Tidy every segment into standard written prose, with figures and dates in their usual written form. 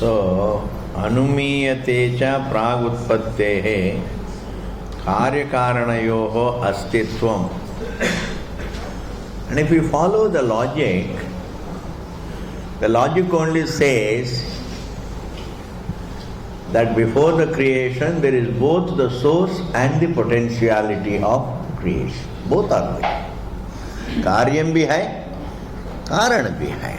So, अनुमीयते च प्रागुत्पत्तेः कार्यकारणयोः अस्तित्वम्. And if you follow the logic only says that before the creation there is both the source and the potentiality of creation. Both are there. Karyam bhi hai, karan bhi hai.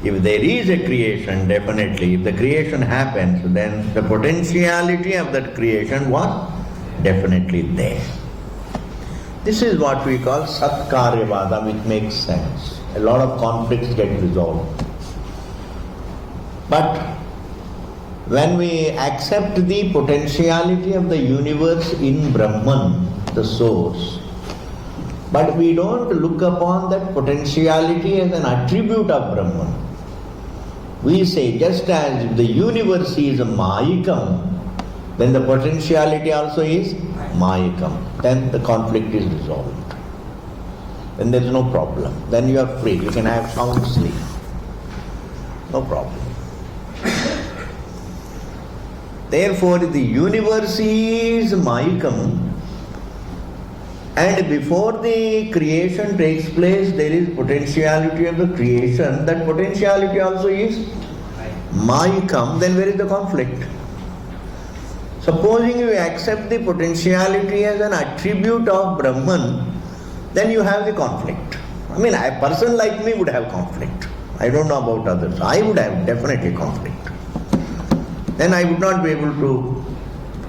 If there is a creation, definitely, if the creation happens, then the potentiality of that creation was definitely there. This is what we call Satkaryavada, which makes sense. A lot of conflicts get resolved. But when we accept the potentiality of the universe in Brahman, the source, but we don't look upon that potentiality as an attribute of Brahman. We say, just as if the universe is Mayikam, then the potentiality also is Mayikam. Then the conflict is resolved. Then there is no problem. Then you are free. You can have sound sleep. No problem. Therefore, the universe is Mayikam, and before the creation takes place, there is potentiality of the creation. That potentiality also is Mayikam. Then where is the conflict? Supposing you accept the potentiality as an attribute of Brahman, then you have the conflict. I mean, a person like me would have conflict. I don't know about others. I would have definitely conflict. Then I would not be able to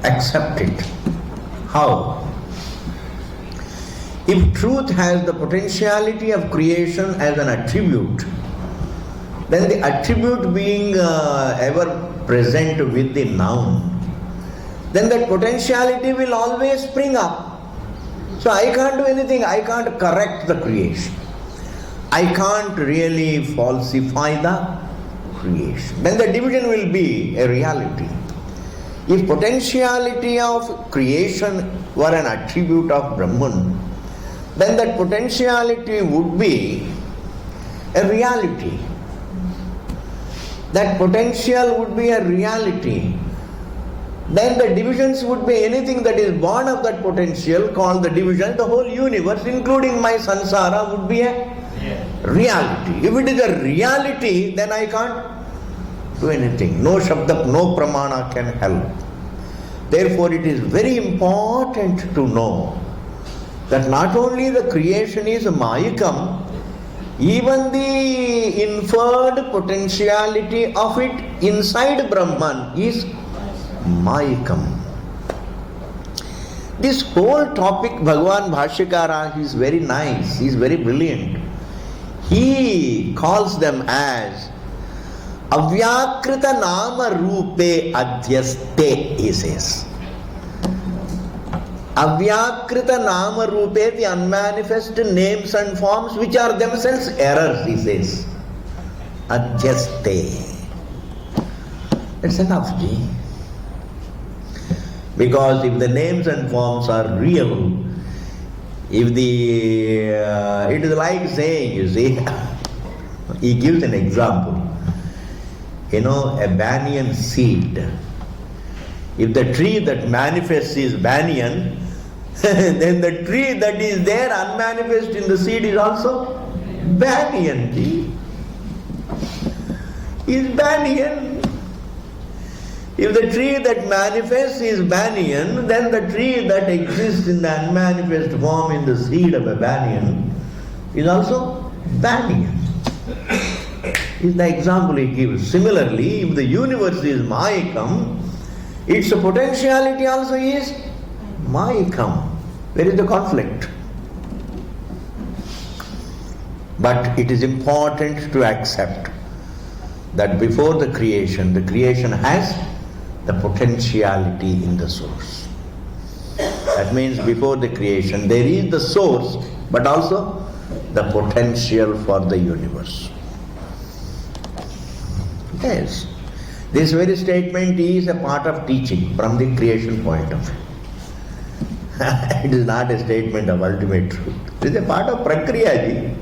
accept it. How? If truth has the potentiality of creation as an attribute, then the attribute being ever present with the noun, then that potentiality will always spring up. So I can't do anything. I can't correct the creation. I can't really falsify the creation. Then the division will be a reality. If potentiality of creation were an attribute of Brahman, then that potentiality would be a reality. That potential would be a reality. Then the divisions would be anything that is born of that potential, called the division. The whole universe, including my samsara, would be a reality. If it is a reality, then I can't do anything. No shabda, no pramana can help. Therefore, it is very important to know that not only the creation is Mayikam, even the inferred potentiality of it inside Brahman is Mayikam. This whole topic, Bhagavan Bhashyakara, is very nice, he is very brilliant. He calls them as Avyakrita Nama Rupe Adhyaste, he says. Avyakrita Nama Rupe, the unmanifest names and forms which are themselves errors, he says. Adhyaste. That's enough, ji. Because if the names and forms are real, if it is like saying, you see, he gives an example. You know, a banyan seed. If the tree that manifests is banyan, then the tree that is there unmanifest in the seed is also banyan tree. Is banyan. If the tree that manifests is banyan, then the tree that exists in the unmanifest form in the seed of a banyan is also banyan. Is the example he gives. Similarly, if the universe is Mayikam, its potentiality also is Mayikam. Where is the conflict? But it is important to accept that before the creation has the potentiality in the source. That means before the creation there is the source, but also the potential for the universe. Yes. This very statement is a part of teaching from the creation point of view. It is not a statement of ultimate truth. It is a part of Prakriya ji.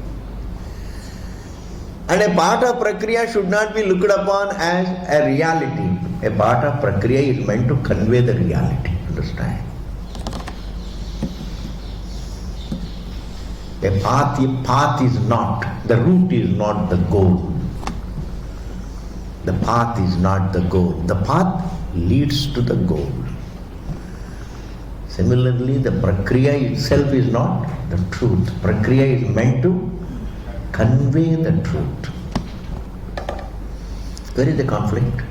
And a part of Prakriya should not be looked upon as a reality. A part of Prakriya is meant to convey the reality. Understand? A path is not, the route is not the goal. The path is not the goal. The path leads to the goal. Similarly, the Prakriya itself is not the truth. Prakriya is meant to convey the truth. Where is the conflict?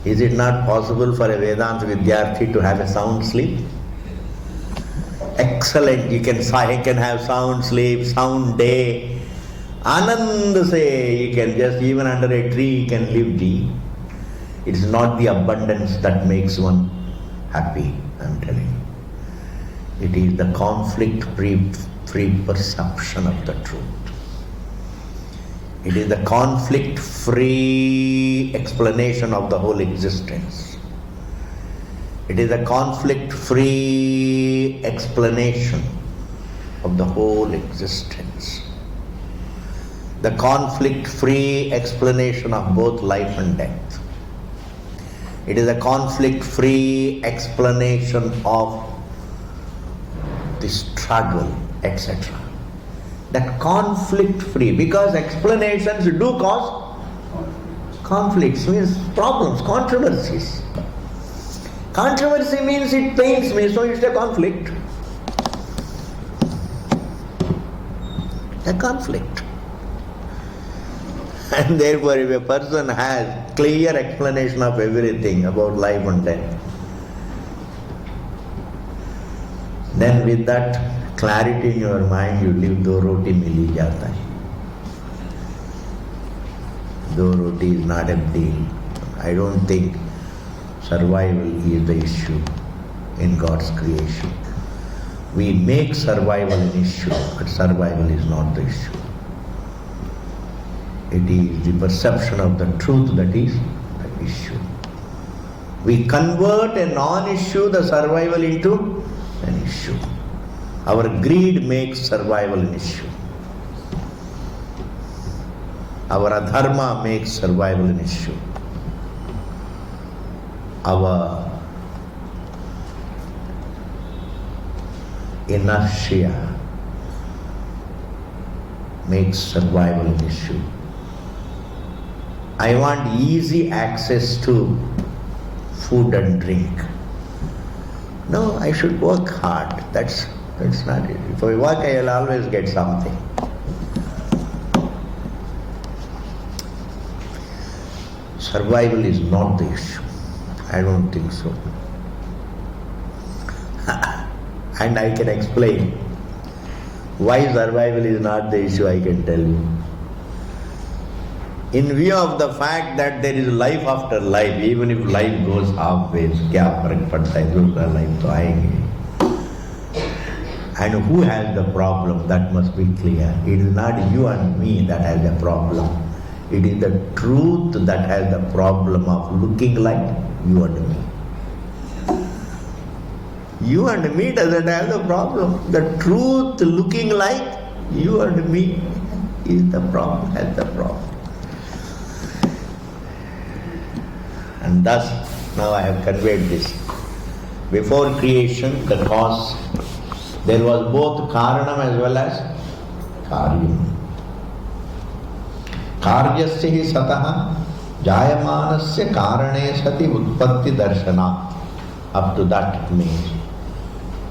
Is it not possible for a Vedanta Vidyarthi to have a sound sleep? Excellent, he can have sound sleep, sound day. Anand say, he can just, even under a tree, he can live deep. It is not the abundance that makes one happy, I am telling you. It is the conflict-free perception of the truth. It is the conflict-free explanation of the whole existence. It is a conflict-free explanation of the whole existence. The conflict-free explanation of both life and death. It is a conflict-free explanation of the struggle, etc. That conflict-free, because explanations do cause conflicts, means problems, controversies. Controversy means it pains me, so it's a conflict. A conflict. And therefore, if a person has clear explanation of everything about life and death, then with that clarity in your mind, you live do roti mili jata hai. Do roti is not a deal. I don't think survival is the issue in God's creation. We make survival an issue, but survival is not the issue. It is the perception of the truth that is the issue. We convert a non-issue, the survival, into an issue. Our greed makes survival an issue. Our adharma makes survival an issue. Our inertia makes survival an issue. I want easy access to food and drink. No, I should work hard. That's not it. If I work, I will always get something. Survival is not the issue. I don't think so. And I can explain why survival is not the issue, I can tell you. In view of the fact that there is life after life, even if life goes halfway, kya farak padta hai, dusra life to aayenge. And who has the problem? That must be clear. It is not you and me that has the problem. It is the truth that has the problem of looking like you and me. You and me doesn't have the problem. The truth looking like you and me is the problem, has the problem. And thus, now I have conveyed this. Before creation, the cause, there was both Karanam as well as Karyam. Karyasya hi sataha jayamanasya karane sati utpatti darshana. Up to that it means.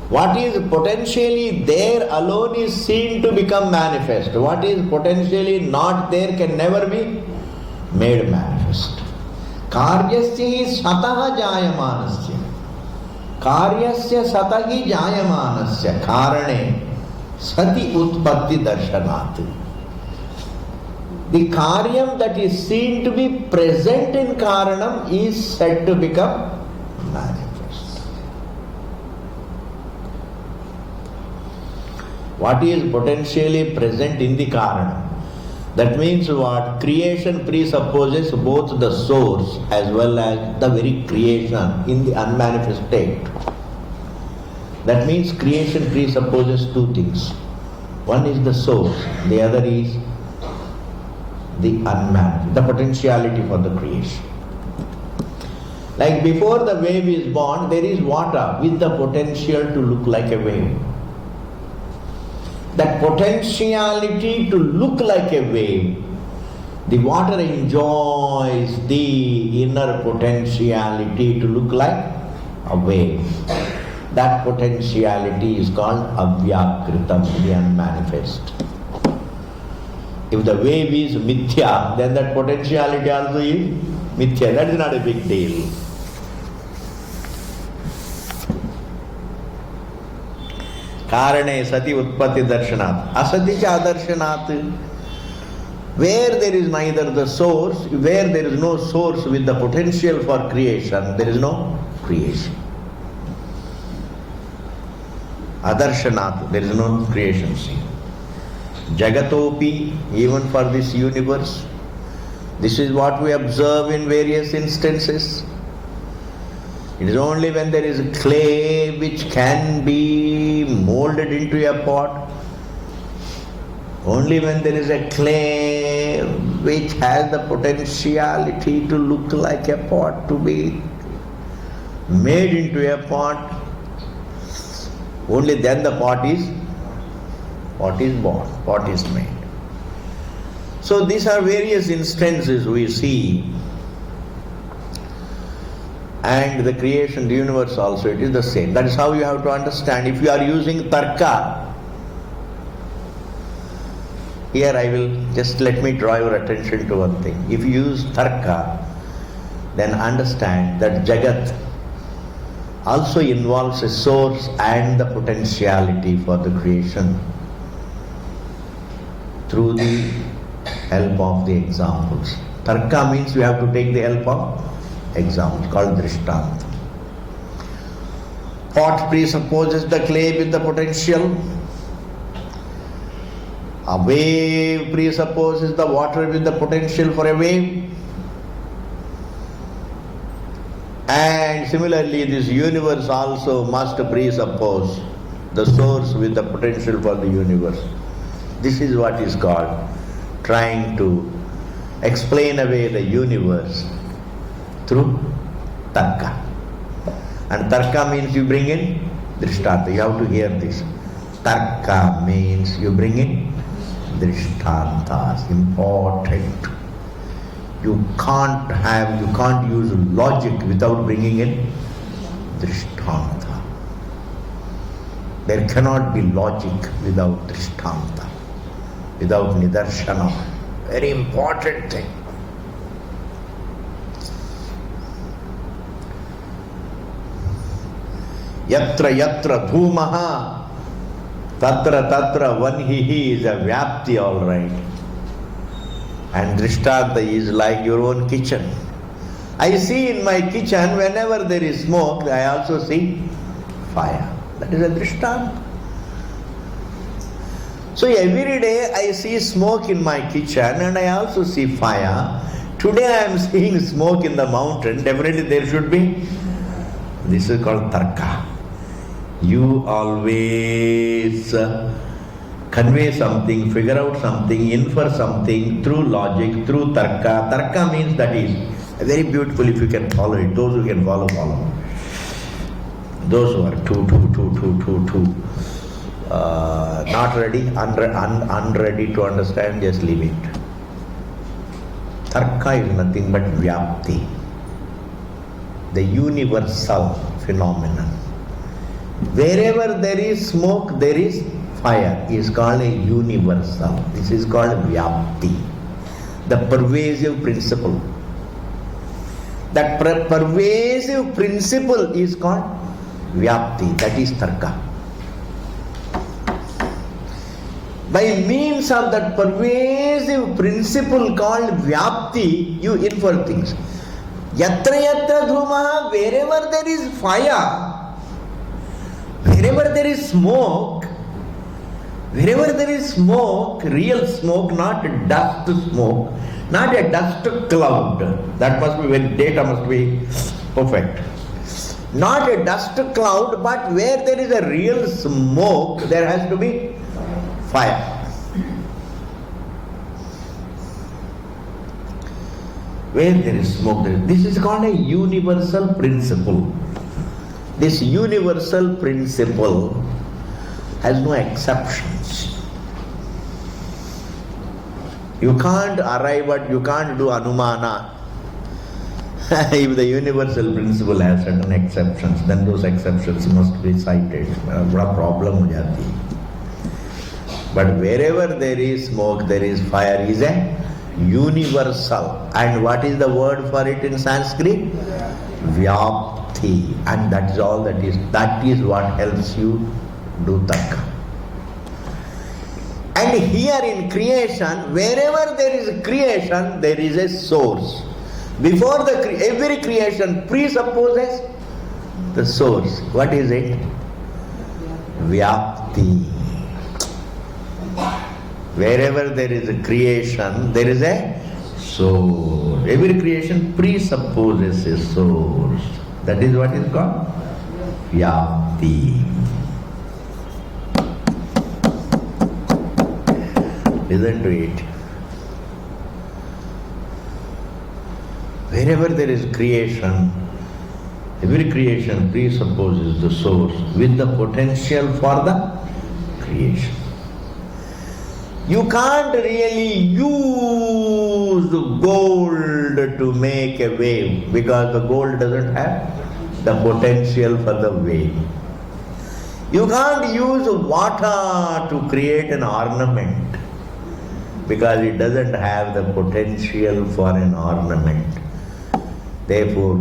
What is potentially there alone is seen to become manifest. What is potentially not there can never be made manifest. Karyasya hi sataha jayamanasya. Karyasya satahi jayamanasya karane sati utpatti darshanat. The karyam that is seen to be present in karanam is said to become manifest. What is potentially present in the karanam? That means what? Creation presupposes both the source as well as the very creation in the unmanifest state. That means creation presupposes two things. One is the source, the other is the unmanifest, the potentiality for the creation. Like before the wave is born, there is water with the potential to look like a wave. That potentiality to look like a wave, the water enjoys the inner potentiality to look like a wave. That potentiality is called avyakritam, the unmanifest. If the wave is mithya, then that potentiality also is mithya. That is not a big deal. Karane sati utpatti darshanat. Asati cha darshanat. Where there is neither the source, where there is no source with the potential for creation, there is no creation. Adarshanath, there is no creation seen. Jagatopi, even for this universe, this is what we observe in various instances. It is only when there is clay which can be molded into a pot, only when there is a clay which has the potentiality to look like a pot, to be made into a pot, only then the pot is born, pot is made. So these are various instances we see. And the creation, the universe also, it is the same. That is how you have to understand. If you are using tarka, here I will just let me draw your attention to one thing. If you use tarka, then understand that Jagat also involves a source and the potentiality for the creation through the help of the examples. Tarka means you have to take the help of examples called drishtanta. Pot presupposes the clay with the potential. A wave presupposes the water with the potential for a wave. And similarly, this universe also must presuppose the source with the potential for the universe. This is what is called trying to explain away the universe through tarka. And tarka means you bring in drishtanta. You have to hear this. Tarka means you bring in drishtantas. Important. You can't use logic without bringing in drishtanta. There cannot be logic without drishtanta, without nidarshana. Very important thing. Yatra yatra dhumaha, tatra tatra vanhihi is a vyapti, all right. And drishtanta is like your own kitchen. I see in my kitchen, whenever there is smoke, I also see fire. That is a drishtanta. So every day I see smoke in my kitchen and I also see fire. Today I am seeing smoke in the mountain. Definitely there should be. This is called tarka. You always convey something, figure out something, infer something through logic, through tarka. Tarka means that is very beautiful if you can follow it. Those who can follow. Those who are not ready, unready to understand, just leave it. Tarka is nothing but vyapti, the universal phenomenon. Wherever there is smoke, there is fire. Is called a universal. This is called vyapti, the pervasive principle. That pervasive principle is called vyapti. That is tarka. By means of that pervasive principle called vyapti, you infer things. Yatra yatra dhuma, wherever there is fire, wherever there is smoke, real smoke, not dust smoke, not a dust cloud. That must be, when data must be perfect. Not a dust cloud, but where there is a real smoke, there has to be fire. Where there is smoke, this is called a universal principle. This universal principle has no exceptions. You can't you can't do anumana. If the universal principle has certain exceptions, then those exceptions must be cited. Bada problem ho jati. But wherever there is smoke, there is fire, is a universal. And what is the word for it in Sanskrit? Vyapti. And that is all that is. That is what helps you do tarka. And here in creation, wherever there is creation, there is a source. Before every creation presupposes the source. What is it? Vyapti. Wherever there is a creation, there is a source. Every creation presupposes a source. That is what is called Vyapti. Listen to it. Wherever there is creation, every creation presupposes the source with the potential for the creation. You can't really use gold to make a wave because the gold doesn't have the potential for the wave. You can't use water to create an ornament because it doesn't have the potential for an ornament. Therefore,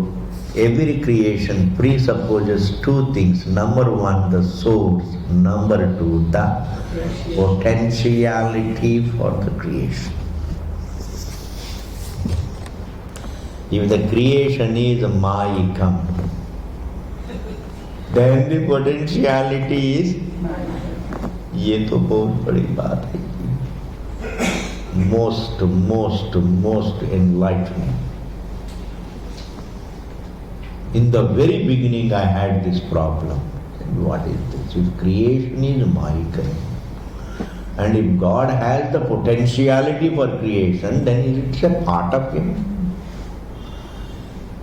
every creation presupposes two things. Number one, the source. Number two, the potentiality for the creation. If the creation is mayikam, then the potentiality is ये तो बहुत बड़ी बात है. Most enlightening. In the very beginning, I had this problem. What is this? If creation is Mayika, and if God has the potentiality for creation, then it's a part of Him.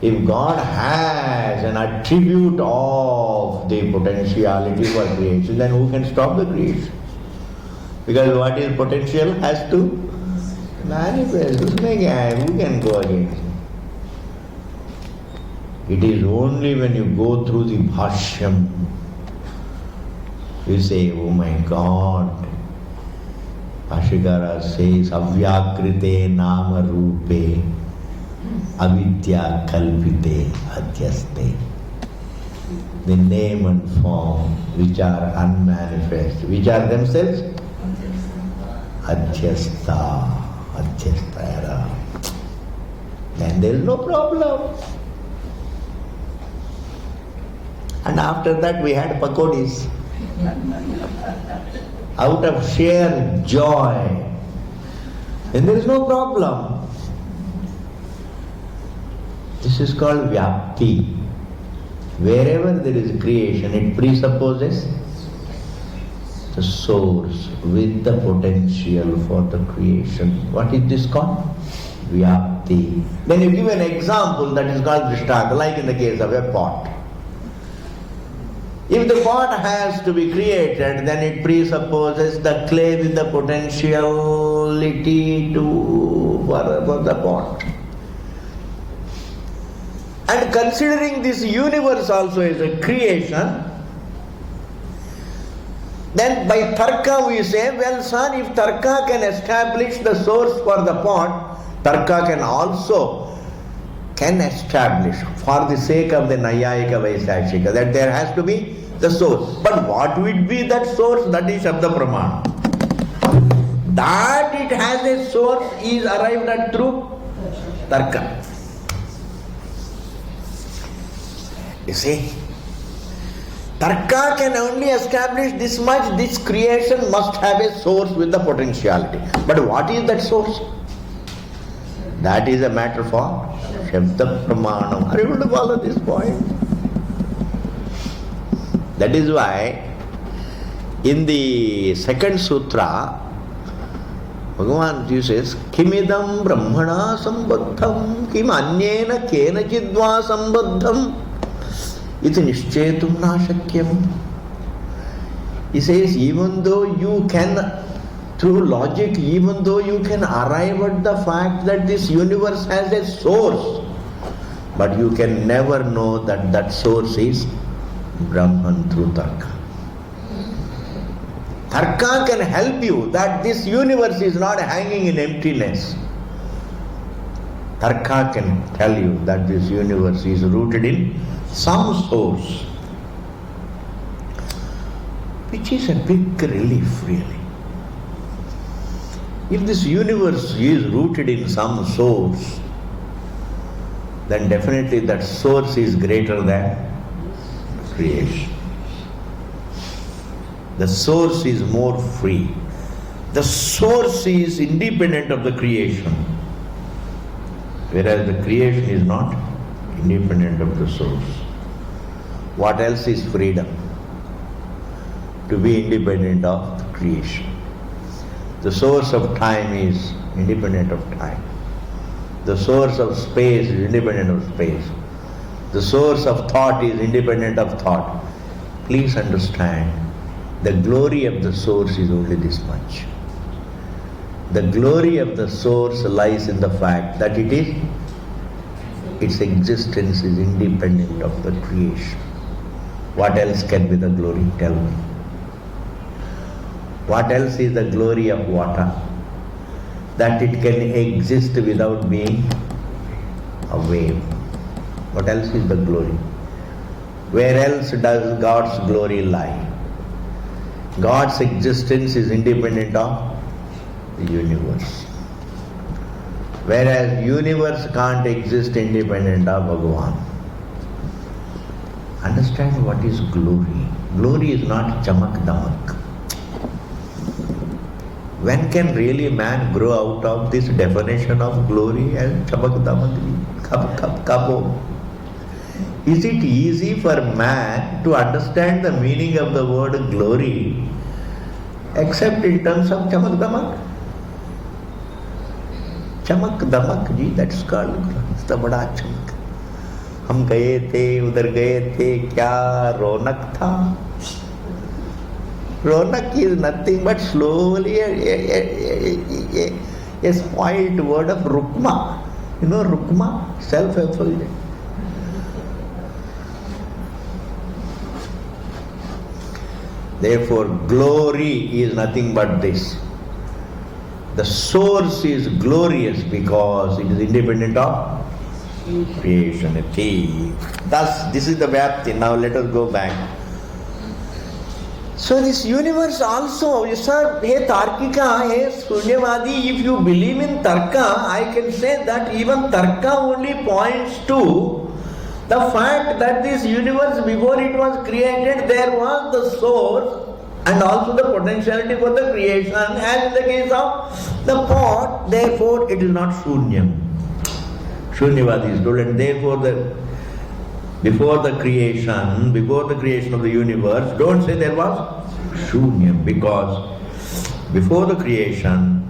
If God has an attribute of the potentiality for creation, then who can stop the creation? Because what is potential has to manifest. Who can go against it? It is only when you go through the bhashyam, you say, oh my God, Bhashyakara says, avyakrite nama rupe avidya kalpite adhyaste. The name and form which are unmanifest, which are themselves adhyasta. Then there is no problem. And after that we had pakodis. Out of sheer joy. Then there is no problem. This is called Vyapti. Wherever there is creation, it presupposes the source with the potential for the creation. What is this called? Vyapti. Then you give an example that is called Drishtanta, like in the case of a pot. If the pot has to be created, then it presupposes the clay with the potentiality for the pot. And considering this universe also as a creation, then by tarka we say, well son, if tarka can establish the source for the pot, tarka can establish for the sake of the Nayayika Vaisashika that there has to be the source. But what would be that source? That is Shabda Praman. That it has a source is arrived at through tarka. You see, tarka can only establish this much, this creation must have a source with the potentiality. But what is that source? That is a matter for Shabda Pramanam. Are you able to follow this point? That is why in the second sutra, Bhagavan says, Kimidam Brahmana Sambaddham, Kim Anyena Kenachidva Sambaddham, Iti Nishchetum Na Shakyam. He says, even though you can, through logic, even though you can arrive at the fact that this universe has a source, but you can never know that that source is Brahman through Tarka. Tarka can help you that this universe is not hanging in emptiness. Tarka can tell you that this universe is rooted in some source, which is a big relief, really. If this universe is rooted in some source, then definitely that source is greater than creation. The source is more free. The source is independent of the creation, whereas the creation is not independent of the source. What else is freedom? To be independent of the creation. The source of time is independent of time. The source of space is independent of space. The source of thought is independent of thought. Please understand, the glory of the source is only this much. The glory of the source lies in the fact that its existence is independent of the creation. What else can be the glory? Tell me. What else is the glory of water? That it can exist without being a wave. What else is the glory? Where else does God's glory lie? God's existence is independent of the universe. Whereas universe can't exist independent of Bhagavan. Understand what is glory. Glory is not chamak damak. When can really man grow out of this definition of glory as chamak damak, kap kapo? Is it easy for man to understand the meaning of the word glory except in terms of chamak damak? Chamak damak ji, that's called the bada chamak. हम गए थे, उधर गए थे, क्या रौनक था. Ronak is nothing but slowly a spoiled word of rukma. You know rukma? Self-effulgent. Therefore, glory is nothing but this. The source is glorious because it is independent of creation. Thus, this is the Vyapti. Now let us go back. So this universe also, sir, hey Tarkika, hey Sunyavadi, if you believe in Tarka, I can say that even Tarka only points to the fact that this universe, before it was created, there was the source and also the potentiality for the creation, as in the case of the pot, therefore it is not Shunyam. Shunyavadi is told, and therefore before the creation of the universe, don't say there was Shunyam, because before the creation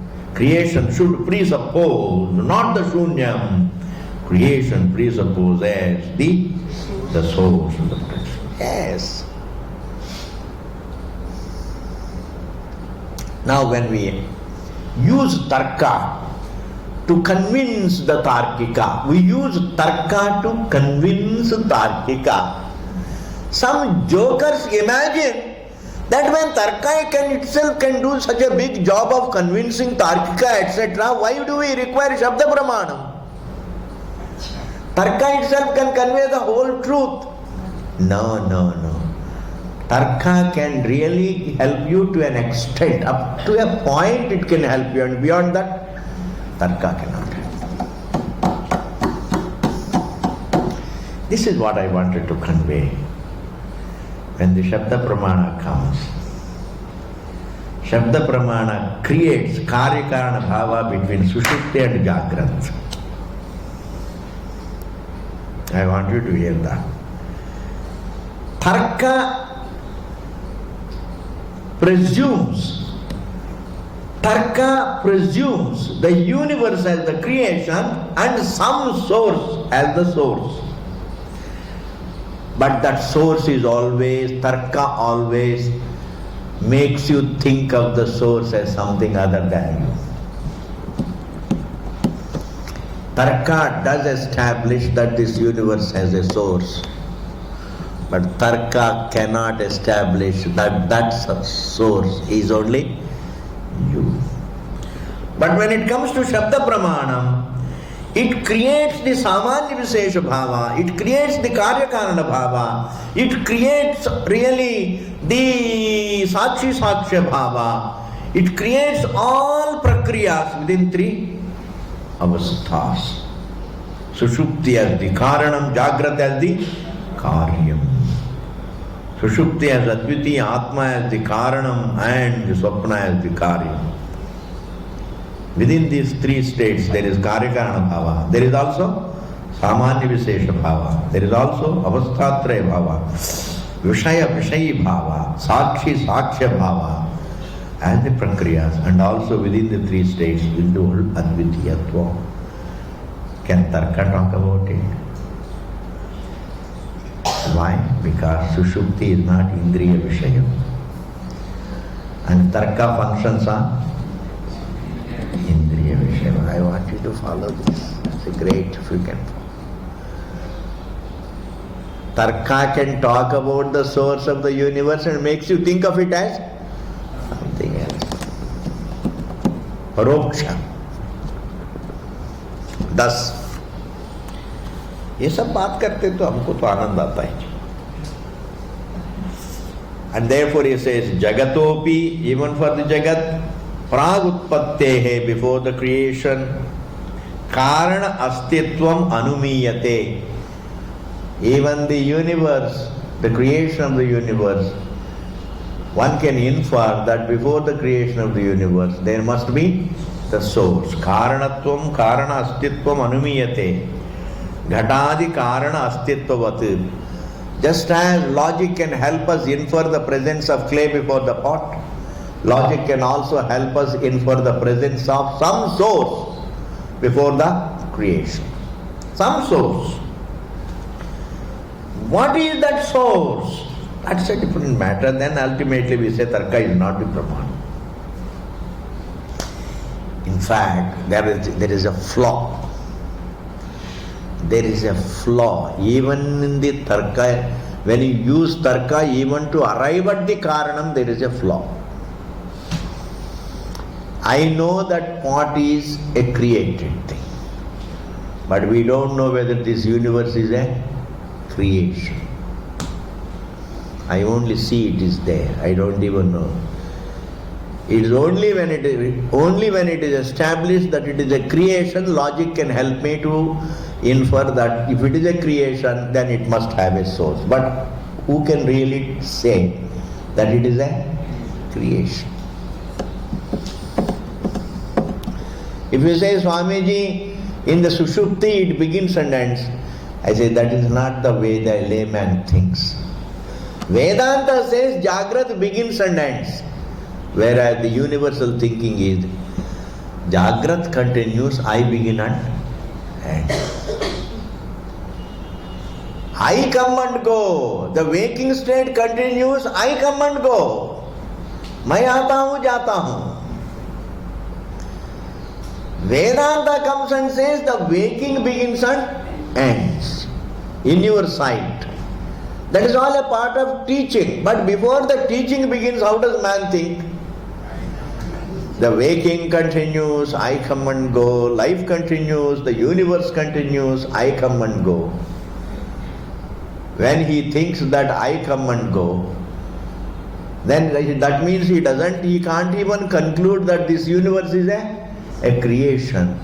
should presuppose not the Shunyam, creation presupposes the source and the potential. Yes. Now when we use Tarka to convince the Tarkika, we use Tarka to convince Tarkika. Some jokers imagine that when Tarka itself can do such a big job of convincing Tarkika, etc., why do we require Shabda Pramanam? Tarka itself can convey the whole truth. No. Tarka can really help you to an extent. Up to a point it can help you, and beyond that, Tarka cannot help. This is what I wanted to convey. When the Shabda Pramana comes, Shabda Pramana creates Karya-Karana Bhava between Sushupti and Jagrat. I want you to hear that. Tarka presumes Tarka presumes the universe as the creation and some source as the source. But that source is always, Tarka always makes you think of the source as something other than you. Tarka does establish that this universe has a source, but Tarka cannot establish that that source is only you. But when it comes to Shabda Pramanam, it creates the Samanya Vishesha Bhava, it creates the Karyakarana Bhava, it creates really the Sakshi Sakshya Bhava, it creates all Prakriyas within three avasthas. Sushupti as the Karanam, Jagrat as the Karyam. Sushupti as Advitiya, Atma as the Karanam, and Swapna as the Karyam. Within these three states there is Karyakarana Bhava. There is also Samanya Vishesha Bhava. There is also Avasthatraya Bhava. Vishaya Vishayi Bhava. Sakshi Sakshya Bhava. And the Prakriyas. And also within the three states will do Advitiyatva. Can Tarka talk about it? Why? Because Sushupti is not Indriya Vishaya. And Tarka functions on Indriya Vishaya. I want you to follow this. It's great if you can follow. Tarka can talk about the source of the universe and makes you think of it as something else. Paroksha. Thus, ये सब बात करते तो हमको तो आनंद आता है. And therefore he says, Jagatopi, even for the Jagat, Prag Utpattehe, before the creation, Karana Astitvam Anumiyate. Even the universe, the creation of the universe, one can infer that before the creation of the universe, there must be the source. Karanatvam, Karana Astitvam Anumiyate. Ghatadi Karana Astitvavat. Just as logic can help us infer the presence of clay before the pot, logic can also help us infer the presence of some source before the creation. Some source. What is that source? That's a different matter. Then ultimately we say Tarka is not the Pramana. In fact, there is a flaw. There is a flaw even in the Tarka. When you use Tarka even to arrive at the Karanam, there is a flaw. I know that pot is a created thing, but we don't know whether this universe is a creation. I only see it is there. I don't even know. It is only when it is established that it is a creation, logic can help me to infer that if it is a creation, then it must have a source. But who can really say that it is a creation? If you say, Swamiji, in the Sushupti it begins and ends, I say that is not the way the layman thinks. Vedanta says Jagrat begins and ends, whereas the universal thinking is Jagrat continues, I begin and end. I come and go. The waking state continues, I come and go. मैं आता हूँ जाता हूँ. Vedanta comes and says the waking begins and ends in your sight. That is all a part of teaching. But before the teaching begins, how does man think? The waking continues, I come and go. Life continues, the universe continues, I come and go. When he thinks that I come and go, then that means he can't even conclude that this universe is a creation.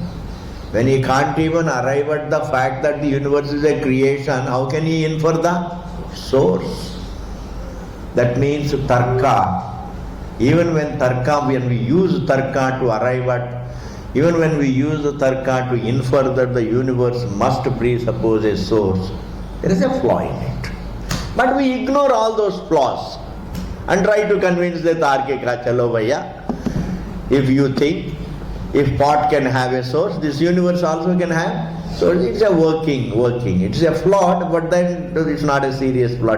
When he can't even arrive at the fact that the universe is a creation, how can he infer the source? That means Tarka. Even when we use Tarka to arrive at, even when we use the Tarka to infer that the universe must presuppose a source, there is a flaw in it. But we ignore all those flaws and try to convince the Tarkika, chalo bhaiya, If you think, if pot can have a source, this universe also can have. So it's a working. It's a flawed, but then it's not a serious flaw.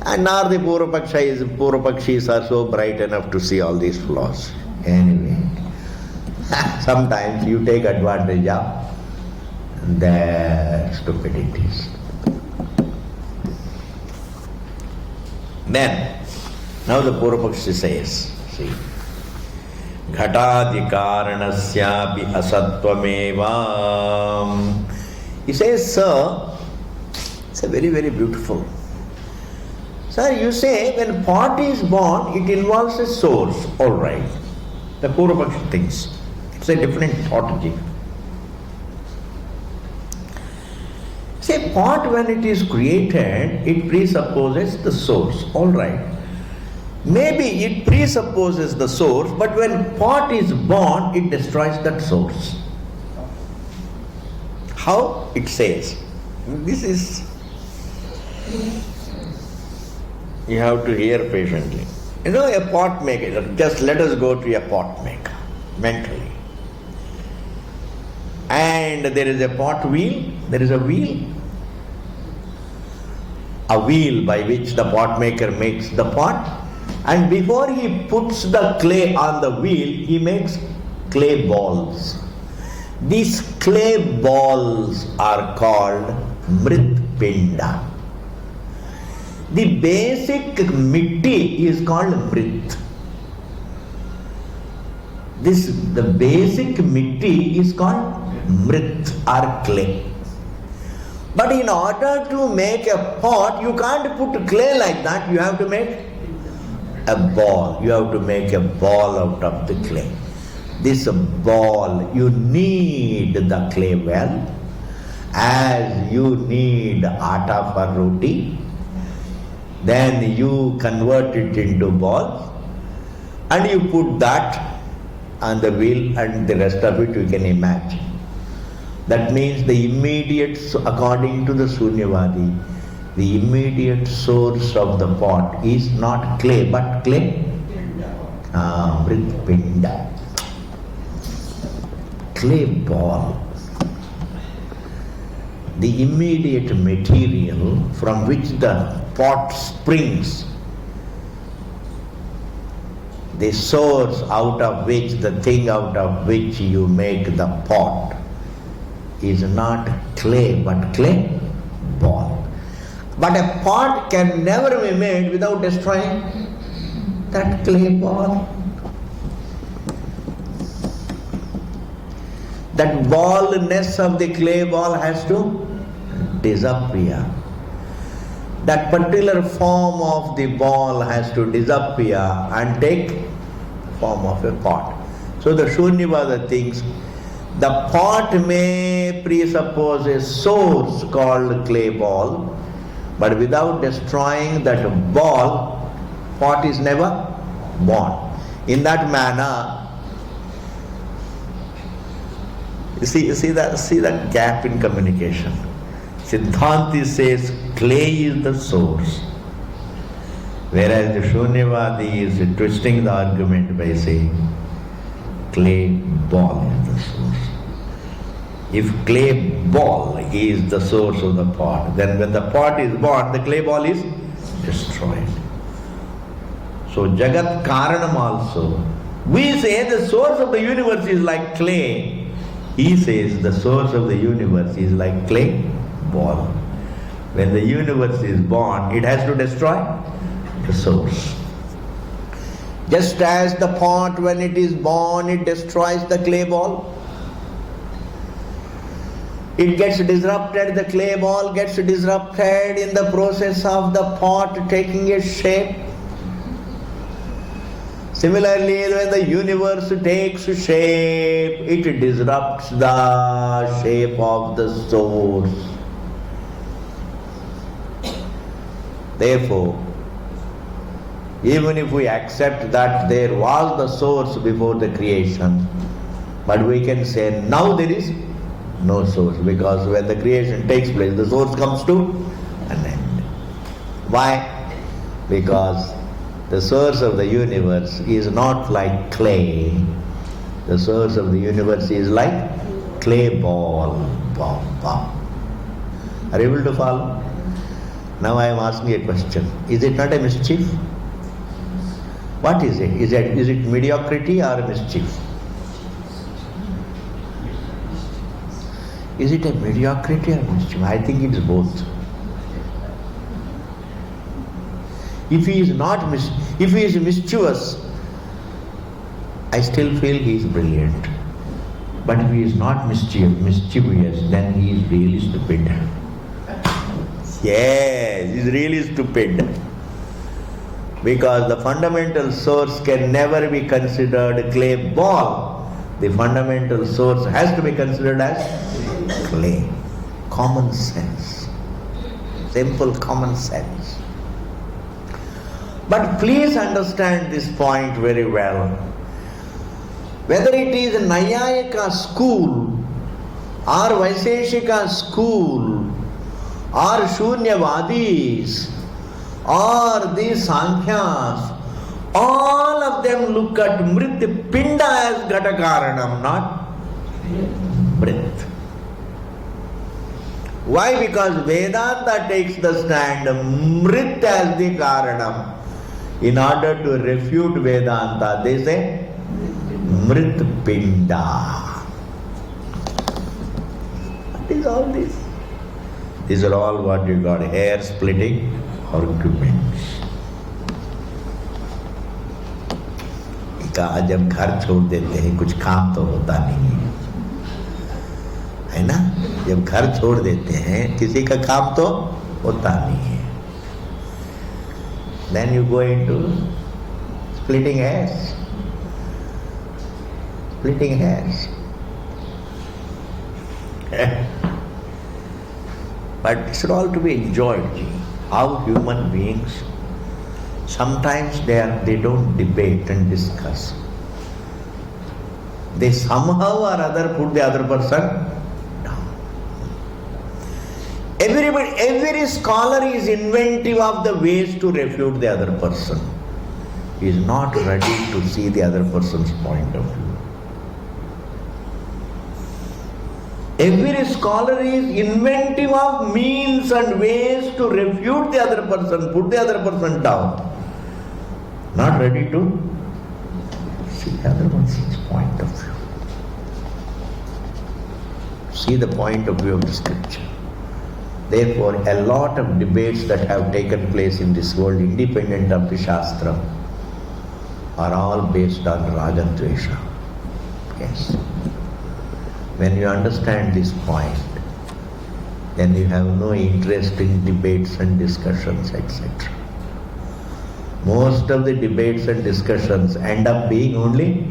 And nor the Purvapakshis are so bright enough to see all these flaws. Anyway, sometimes you take advantage of their stupidities. Then, now the Purvapakshi says, see, Ghatadi karanasyapi asattvameva. He says, sir, it's a very, very beautiful. Sir, you say when pot is born, it involves a source. All right. The Purvapakshi thinks. It's a different thought. Say, pot when it is created, it presupposes the source. All right. Maybe it presupposes the source, but when pot is born, it destroys that source. How? It says. This is... You have to hear patiently. You know, a pot maker, just let us go to a pot maker, mentally. And there is a pot wheel, there is a wheel. A wheel by which the pot maker makes the pot. And before he puts the clay on the wheel, he makes clay balls. These clay balls are called mritpinda. The basic mitti is called mrit. The basic mitti is called mrit or clay. But in order to make a pot, you can't put clay like that. You have to make a ball. You have to make a ball out of the clay. This ball, you need the clay well, as you need atta for roti. Then you convert it into balls and you put that on the wheel, and the rest of it you can imagine. That means the immediate, according to the Sunyavadi, the immediate source of the pot is not clay, but clay? Mritpinda. Clay ball. The immediate material from which the pot springs, the source out of which, the thing out of which you make the pot, is not clay, but clay ball. But a pot can never be made without destroying that clay ball. That ballness of the clay ball has to disappear. That particular form of the ball has to disappear and take form of a pot. So the Shunyavada thinks the pot may presuppose a source called clay ball, but without destroying that ball, pot is never born. In that manner, you see that gap in communication. Siddhanti says clay is the source, whereas the Shunyavadi is twisting the argument by saying clay ball is the source. If clay ball is the source of the pot, then when the pot is born, the clay ball is destroyed. So Jagat Karanam also, we say the source of the universe is like clay. He says the source of the universe is like clay ball. When the universe is born, it has to destroy the source. Just as the pot, when it is born, it destroys the clay ball. It gets disrupted, the clay ball gets disrupted in the process of the pot taking its shape. Similarly, when the universe takes shape, it disrupts the shape of the source. Therefore, even if we accept that there was the source before the creation, but we can say now there is no source, because when the creation takes place, the source comes to an end. Why? Because The source of the universe is not like clay. The source of the universe is like clay ball. Bom, bom. Are you able to follow? Now I am asking a question. Is it not a mischief? What is it? Is it mediocrity or mischief? Is it a mediocrity or mischief? I think it is both. If he is mischievous, I still feel he is brilliant. But if he is not mischievous, then he is really stupid. Yes, he is really stupid. Because the fundamental source can never be considered clay ball. The fundamental source has to be considered as clay. Common sense. Simple common sense. But please understand this point very well. Whether it is Nayayika school or Vaiseshika school or Shunyavadis or the Sankhyas, all of them look at Mrit Pinda as Gatakaranam, not Mrit. Why? Because Vedanta takes the stand Mrit as the Karanam. In order to refute Vedanta, they say Mrit Pinda. What is all this? These are all what you got, hair splitting arguments. कहा जब घर छोड़ देते हैं कुछ काम तो होता नहीं है ना? जब घर छोड़ देते हैं किसी का काम तो होता नहीं है. Then you go into splitting hairs. Splitting hairs. But it's all to be enjoyed. How human beings, sometimes they don't debate and discuss. They somehow or other put the other person down. Every scholar is inventive of the ways to refute the other person. He is not ready to see the other person's point of view. Every scholar is inventive of means and ways to refute the other person, put the other person down. Not ready to see the other person's point of view. See the point of view of the scripture. Therefore, a lot of debates that have taken place in this world, independent of the Shastra, are all based on Raga Dvesha. Yes. When you understand this point, then you have no interest in debates and discussions, etc. Most of the debates and discussions end up being only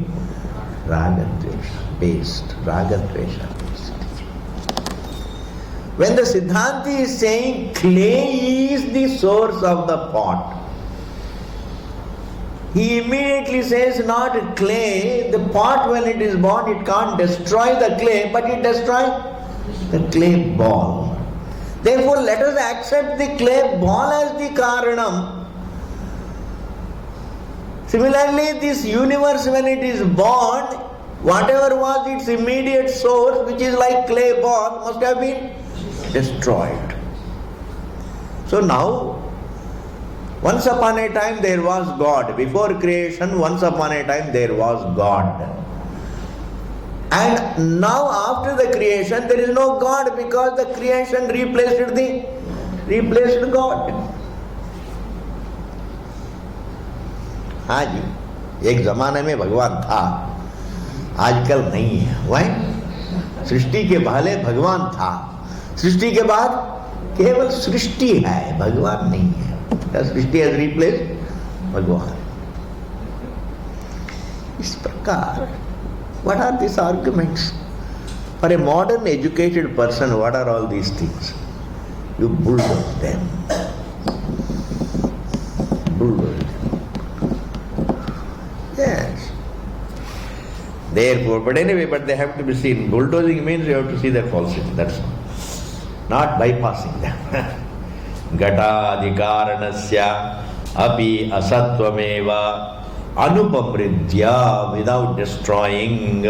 Raga Dvesha based. Raga Dvesha based. When the Siddhanti is saying clay is the source of the pot, he immediately says not clay. The pot, when it is born, it can't destroy the clay, but it destroys the clay ball. Therefore, let us accept the clay ball as the Karanam. Similarly, this universe, when it is born, whatever was its immediate source, which is like clay ball, must have been destroyed. So now, once upon a time there was God. Before creation, once upon a time there was God. And now after the creation there is no God, because the creation replaced God. हाँ जी, एक जमाने में भगवान था, आजकल नहीं है. Why? सृष्टि के पहले भगवान था, सृष्टि के बाद केवल सृष्टि है, भगवान नहीं है. सृष्टि has replaced भगवान. इस प्रकार, what are these arguments? For a modern educated person, what are all these things? You bulldoze them. Bulldoze them. Yes. Therefore, but anyway, but they have to be seen. Bulldozing means you have to see their falsity, that's all. Not bypassing them. Gatadikaranasya api asatvameva anupamridya, without destroying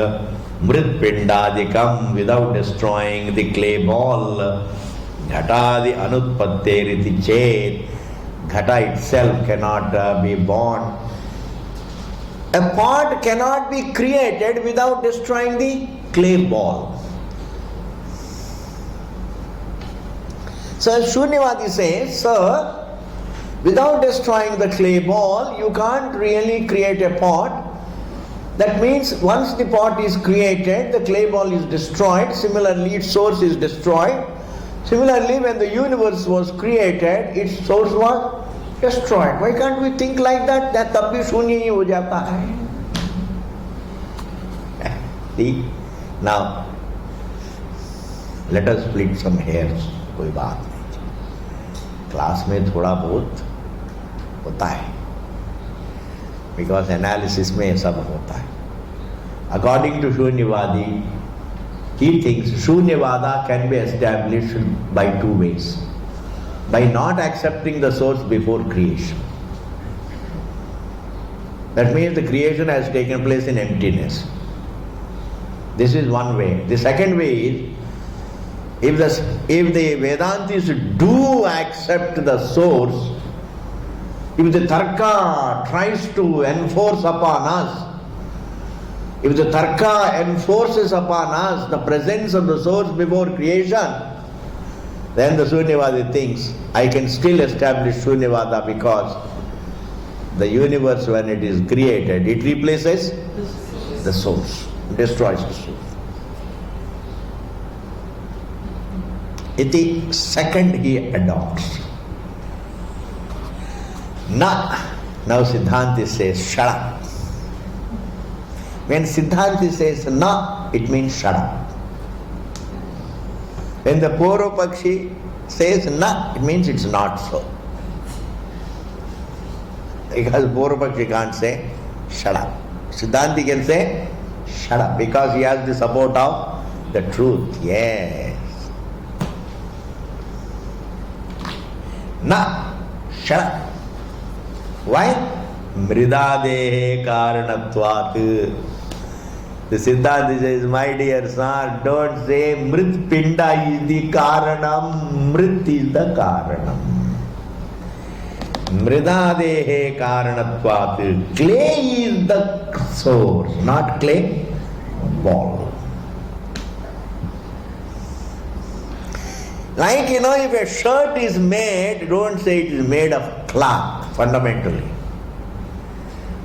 mritpindadikam, without destroying the clay ball. Ghatadi anutpatteriti chet, ghata itself cannot be born. A pot cannot be created without destroying the clay ball. So Shunyavadi says, sir, without destroying the clay ball, you can't really create a pot. That means once the pot is created, the clay ball is destroyed. Similarly, its source is destroyed. Similarly, when the universe was created, its source was destroyed. Why can't we think like that? That tab bhi shunya hi ho jata hai. See? Now, let us split some hairs. कोई बात नहीं. Class में थोड़ा बहुत होता है. Because analysis में सब होता है. According to Shunyavadi, he thinks Shunyavada can be established by two ways. By not accepting the source before creation. That means the creation has taken place in emptiness. This is one way. The second way is, if the Vedantis do accept the source, if the Tarka tries to enforce upon us, if the Tarka enforces upon us the presence of the source before creation, then the Shunyavadi thinks, I can still establish Shunyavada because the universe, when it is created, it replaces the source, destroys the source. Iti, second he adopts. Na. Now Siddhanti says, shut up. When Siddhanti says na, it means shut up. When the Purvapakshi says na, it means it's not so. Because Purvapakshi can't say shut up. Siddhanti can say shut up because he has the support of the truth. Yes. Na, shut up. Why? Mridadehe karanatvat. The Siddhanti says, my dear son, don't say Mrit Pinda is the Karanam, Mrit is the Karanam. Mridadehe Karanatvat. Clay is the source, not clay ball. Like, if a shirt is made, don't say it is made of cloth, fundamentally.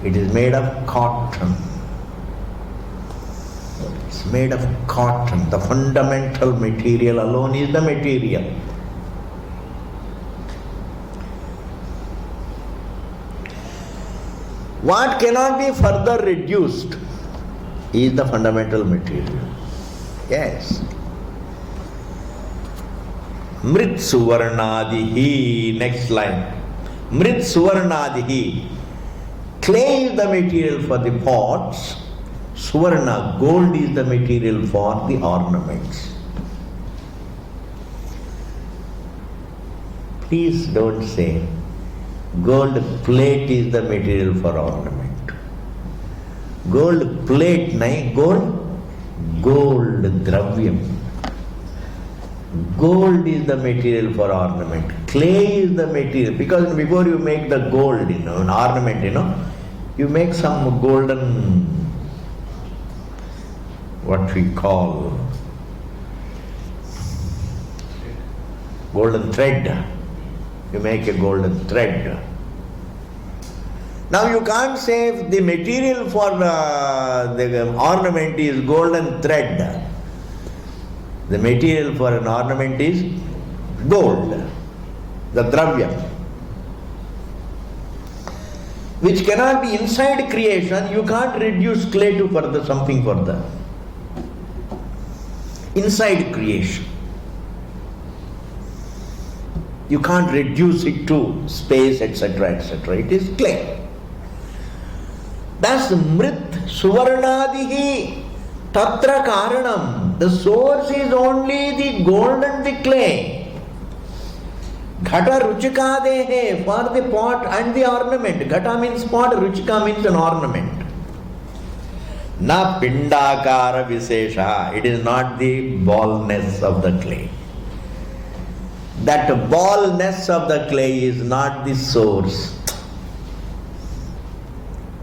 It is made of cotton. It's made of cotton. The fundamental material alone is the material. What cannot be further reduced is the fundamental material. Yes. Mrit Suvarnadihi. Next line. Mrit Suvarnadihi. Clay is the material for the pots. Suvarna, gold is the material for the ornaments. Please don't say gold plate is the material for ornament. Gold plate, nahi, gold dravyam. Gold is the material for ornament. Clay is the material. Because before you make the gold, an ornament, you make some golden, what we call, golden thread. You make a golden thread. Now you can't say if the material for the ornament is golden thread. The material for an ornament is gold, the dravya, which cannot be inside creation. You can't reduce clay to further something further. Inside creation, you can't reduce it to space, etc., etc. It is clay. That's Mrit Suvarnadihi Tatra Karanam. The source is only the gold and the clay. Ghata ruchikadehe, for the pot and the ornament. Ghata means pot, ruchika means an ornament. Na pindakara visesha, it is not the ballness of the clay. That ballness of the clay is not the source.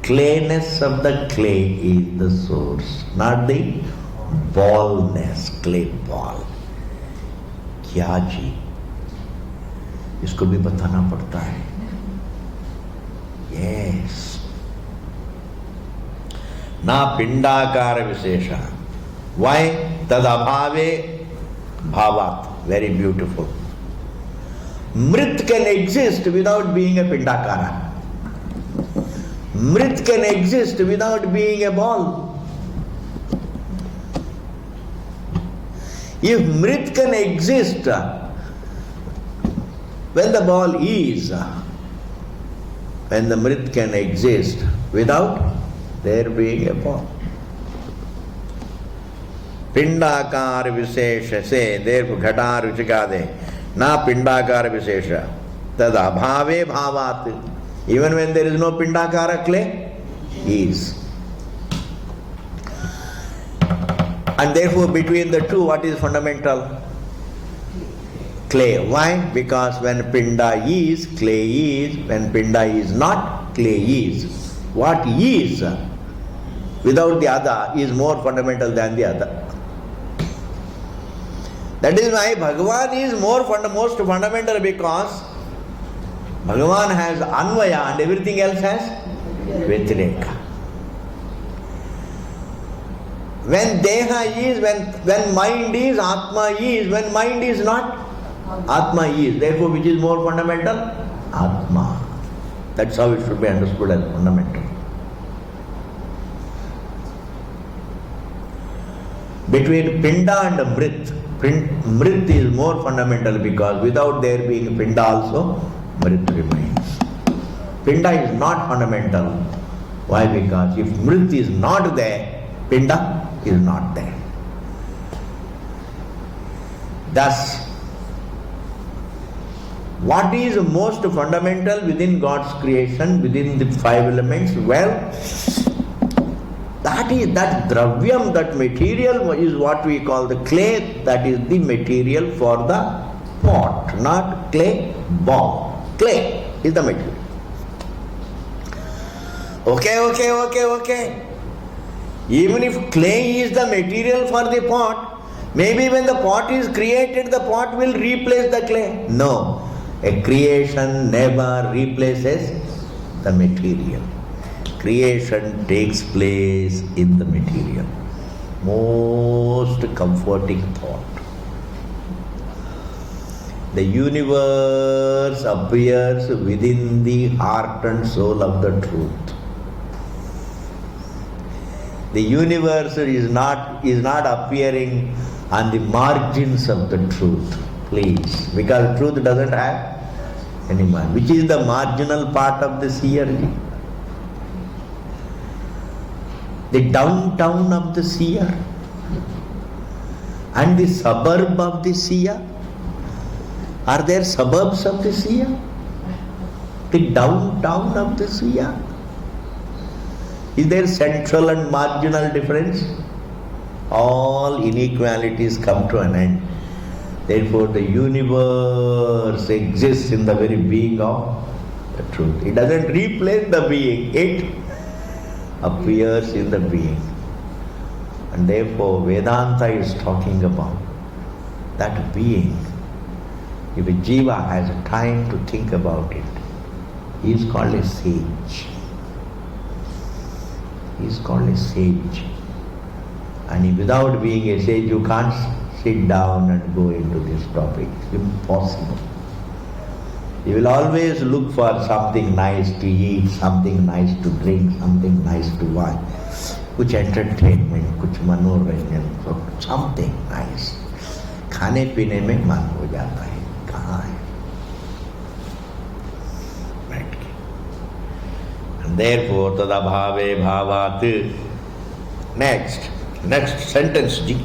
Clayness of the clay is the source, not the ballness, clay ball. क्या जी, इसको भी बताना पड़ता है. Yes. Na pindakara visesha. Why? Tad abhave bhavat. Very beautiful. Mrit can exist without being a pindakara. Mrit can exist without being a ball. If Mrit can exist when the ball is, when the Mrit can exist without there being a ball. Pindakara visesha, say, therefore, ghata ruchikade, na pindakara visesha, tad abhave bhavat. Even when there is no pindakara, clay is. And therefore, between the two, what is fundamental? Clay. Why? Because when pinda is, clay is. When pinda is not, clay is. What is without the other is more fundamental than the other. That is why Bhagavan is most fundamental, because Bhagavan has Anvaya and everything else has Vyatireka. When Deha is, when mind is, Atma is. When mind is not, Atma is. Therefore, which is more fundamental? Atma. That's how it should be understood as fundamental. Between Pinda and Mrit, Mrit is more fundamental, because without there being Pinda also, Mrit remains. Pinda is not fundamental. Why? Because if Mrit is not there, Pinda is not there. Thus, what is most fundamental within God's creation, within the five elements? Well, that is that dravyam, that material is what we call the clay. That is the material for the pot, not clay ball. Clay is the material. Okay. Even if clay is the material for the pot, maybe when the pot is created, the pot will replace the clay. No, a creation never replaces the material. Creation takes place in the material. Most comforting thought. The universe appears within the heart and soul of the truth. The universe is not appearing on the margins of the truth, please, because truth doesn't have any margin. Which is the marginal part of the seer? The downtown of the seer and the suburb of the seer. Are there suburbs of the seer? The downtown of the seer? Is there central and marginal difference? All inequalities come to an end. Therefore, the universe exists in the very being of the truth. It doesn't replace the being, it appears in the being. And therefore, Vedanta is talking about that being. If a jiva has time to think about it, he is called a sage. He is called a sage. And without being a sage, you can't sit down and go into this topic. Impossible. You will always look for something nice to eat, something nice to drink, something nice to watch. Kuch entertainment, kuch मनोरंजन, something nice. खाने पीने में मन हो जाता है. कहाँ है? Right. And therefore, tadabhave bhavat. Next sentence, ji.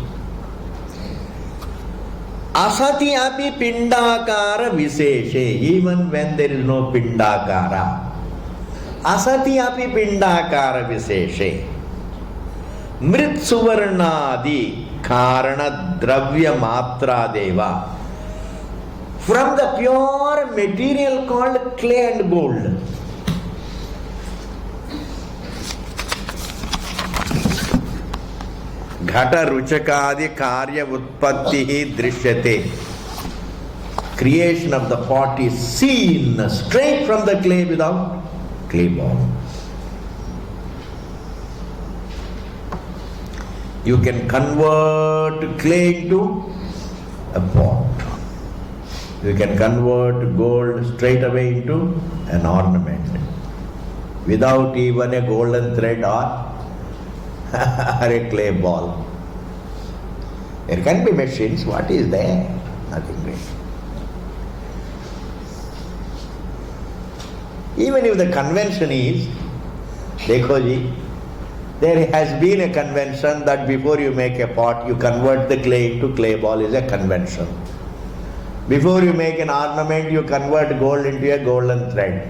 Asati api pindakara viseshe, even when there is no pindakara. Asati api pindakara viseshe. Mrit suvarnadi karana dravya matra deva. From the pure material called clay and gold. Ghata ruchakadi karya utpatti drishyate. Creation of the pot is seen straight from the clay without clay ball. You can convert clay into a pot. You can convert gold straight away into an ornament without even a golden thread or a clay ball. There can be machines. What is there? Nothing really. Even if the convention is, dekho ji, there has been a convention that before you make a pot, you convert the clay into clay ball is a convention. Before you make an ornament, you convert gold into a golden thread.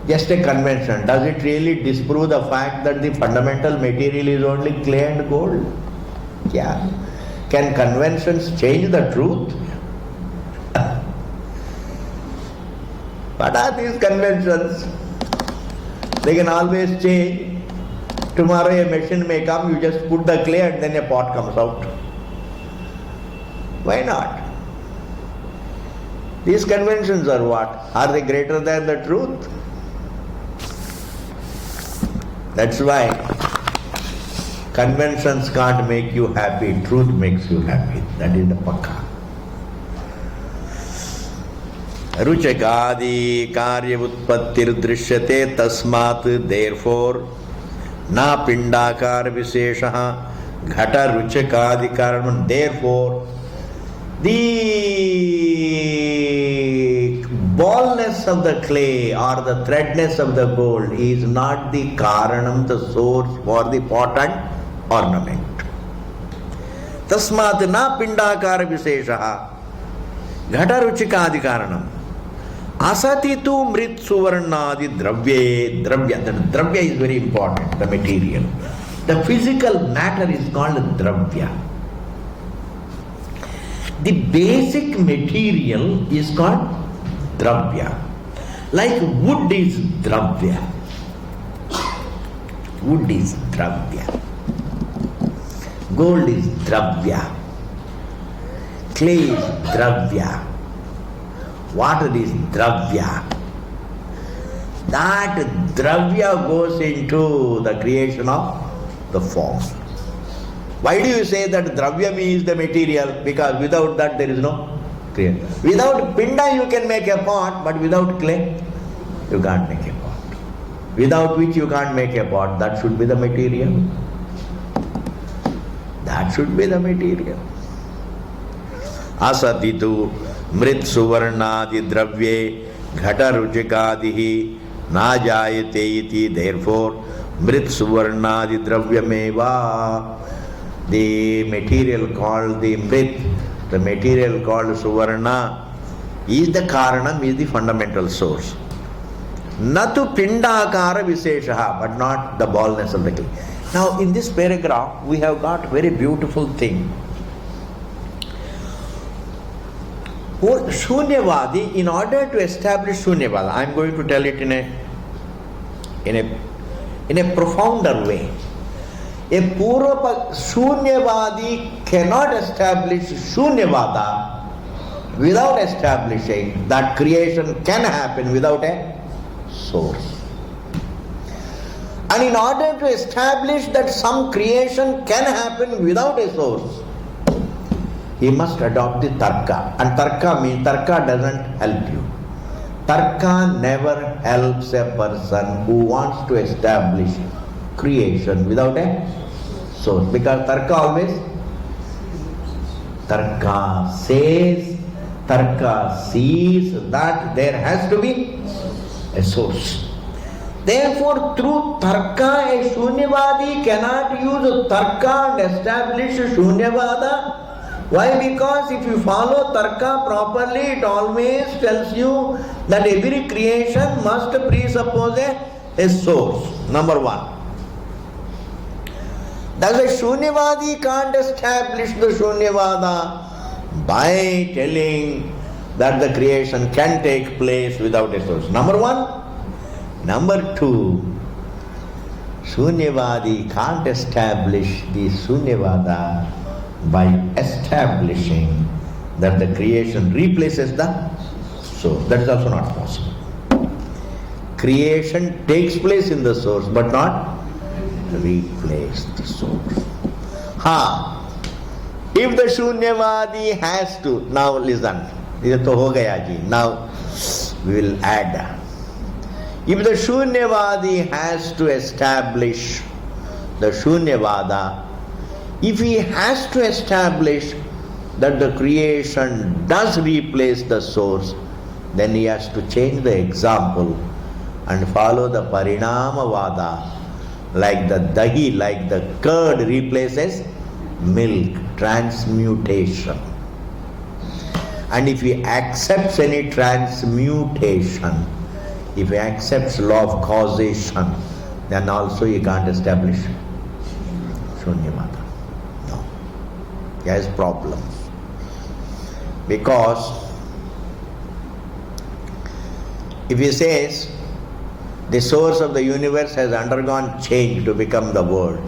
Just a convention. Does it really disprove the fact that the fundamental material is only clay and gold? Yeah. Can conventions change the truth? What are these conventions? They can always change. Tomorrow a machine may come, you just put the clay and then a pot comes out. Why not? These conventions are what? Are they greater than the truth? That's why conventions can't make you happy, truth makes you happy. That is the pakka. Ruchakadi karya utpattir drishyate tasmat, therefore na pindakar visheshaha ghata ruchakadi karanam, therefore the ballness of the clay or the threadness of the gold is not the karanam, the source for the pot and ornament. Tasmat na pindakara visheshaha ghata ruchikadi karanam. Asati tu mrit suvarnadi dravya. That dravya is very important, the material. The physical matter is called dravya. The basic material is called dravya. Like wood is dravya. Wood is dravya. Gold is dravya. Clay is dravya. Water is dravya. That dravya goes into the creation of the form. Why do you say that dravya means the material? Because without that there is no creation. Without pinda you can make a pot, but without clay you can't make a pot. Without which you can't make a pot. That should be the material. That should be the material. Asatitu mrit suvarnadi dravye ghata ruchikadihi na jayate iti, therefore mrit suvarnadi dravyameva. The material called the mrit, the material called suvarna is the karanam, is the fundamental source. Natu pindakara visheshaha, but not the ballness of the clay. Now in this paragraph we have got very beautiful thing. Shunyavadi, in order to establish Shunyavada, I am going to tell it in a profounder way. A Shunyavadi cannot establish Shunyavada without establishing that creation can happen without a source. And in order to establish that some creation can happen without a source, he must adopt the tarka. And tarka means, tarka doesn't help you. Tarka never helps a person who wants to establish creation without a source. Because tarka always, tarka says, tarka sees that there has to be a source. Therefore, through tarka, a Shunyavadi cannot use tarka and establish Shunyavada Why? Because if you follow Tarka properly, it always tells you that every creation must presuppose a source. Number one. Thus a Shunyavadi can't establish the Shunyavada by telling that the creation can take place without a source. Number one. Number two, Shunyavadi can't establish the Shunyavada by establishing that the creation replaces the source. That is also not possible. Creation takes place in the source but not replace the source. If the Shunyavadi has to, now listen, now we will add. If the Shunyavadi has to establish the Shunyavada, if he has to establish that the creation does replace the source, then he has to change the example and follow the Parinamavada, like the dahi, like the curd replaces milk, transmutation. And if he accepts any transmutation, if he accepts law of causation, then also he can't establish Shunyavada. No. He has problems. Because if he says the source of the universe has undergone change to become the world,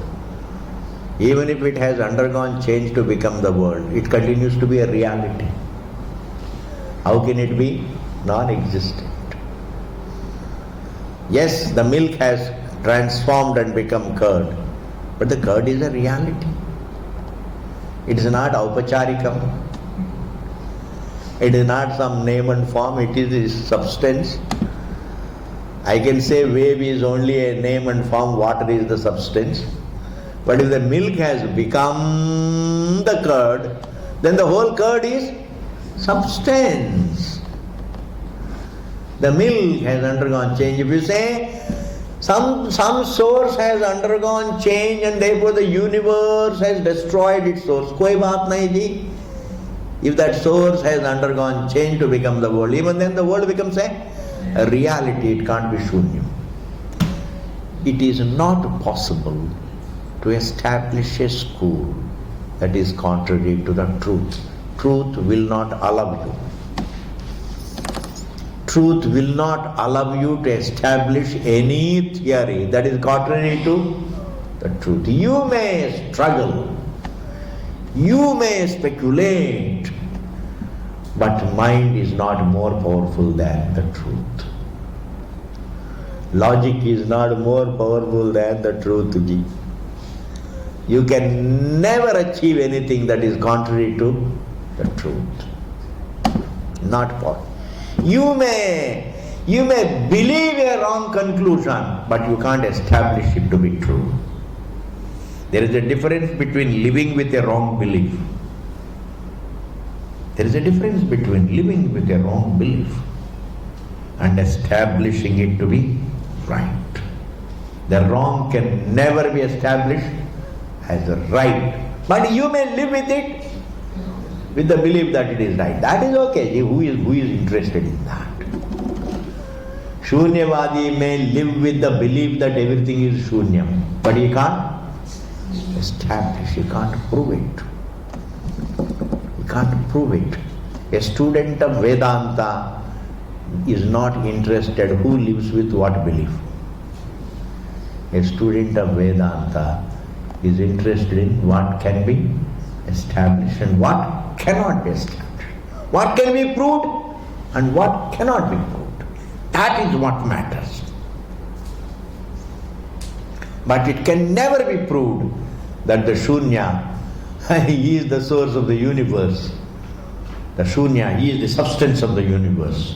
even if it has undergone change to become the world, it continues to be a reality. How can it be non-existent? Yes, the milk has transformed and become curd, but the curd is a reality. It is not aupacharikam. It is not some name and form, it is its substance. I can say wave is only a name and form, water is the substance. But if the milk has become the curd, then the whole curd is substance. The milk has undergone change. If you say some source has undergone change and therefore the universe has destroyed its source, koi baat nahi ji. If that source has undergone change to become the world, even then the world becomes a reality, it can't be shunya. It is not possible to establish a school that is contrary to the truth. Truth will not allow you. Truth will not allow you to establish any theory that is contrary to the truth. You may struggle, you may speculate, but mind is not more powerful than the truth. Logic is not more powerful than the truth. You can never achieve anything that is contrary to the truth. Not possible. You may believe a wrong conclusion, but you can't establish it to be true. There is a difference between living with a wrong belief. There is a difference between living with a wrong belief and establishing it to be right. The wrong can never be established as a right, but you may live with it with the belief that it is right. That is okay. Who is interested in that? Shunyavadi may live with the belief that everything is shunyam, but he can't establish, he can't prove it. He can't prove it. A student of Vedanta is not interested who lives with what belief. A student of Vedanta is interested in what can be established and what cannot be established. What can be proved and what cannot be proved. That is what matters. But it can never be proved that the Shunya, he is the source of the universe. The Shunya, he is the substance of the universe.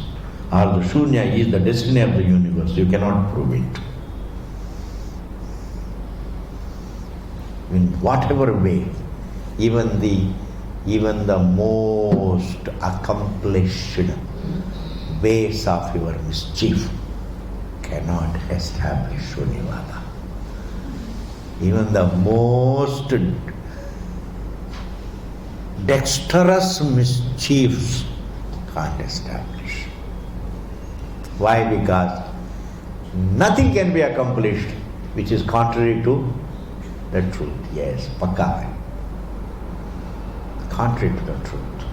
Or the Shunya, he is the destiny of the universe. You cannot prove it. In whatever way, even the most accomplished ways of your mischief cannot establish Shunyavada. Even the most dexterous mischiefs can't establish. Why? Because nothing can be accomplished which is contrary to the truth. Yes, pakka hai. Contrary to the truth.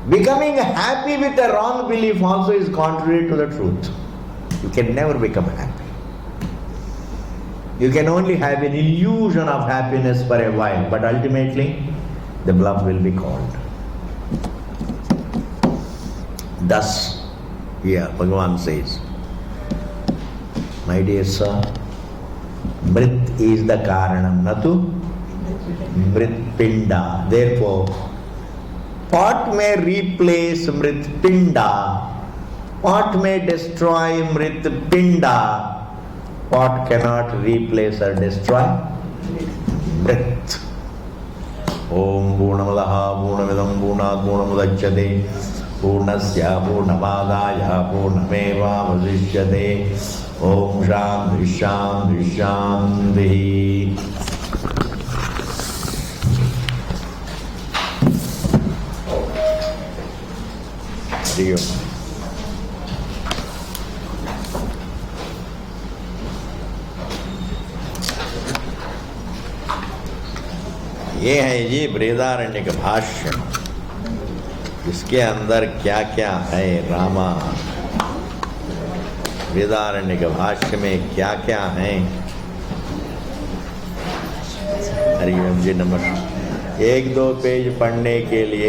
Becoming happy with a wrong belief also is contrary to the truth. You can never become happy. You can only have an illusion of happiness for a while, but ultimately the bluff will be called. Thus, here Bhagavan says, my dear sir, Mrit is the Karanam, Natu Mrit Pinda. Therefore, pot may replace Mrit Pinda, pot may destroy Mrit Pinda, pot cannot replace or destroy Mrit. Om Purnamadaha Purnamidam Purnat Purnamudachyate Purnasya Purnamadaya Purnameva Vasishyate. Om Shanti Shanti Shanti. Hariyo. ये है जी बृहदारण्यक भाष्य। इसके अंदर क्या क्या है रामा, बृहदारण्यक भाष्य में क्या क्या है। हरिओम जी नमस्कार। 1-2 पेज पढ़ने के लिए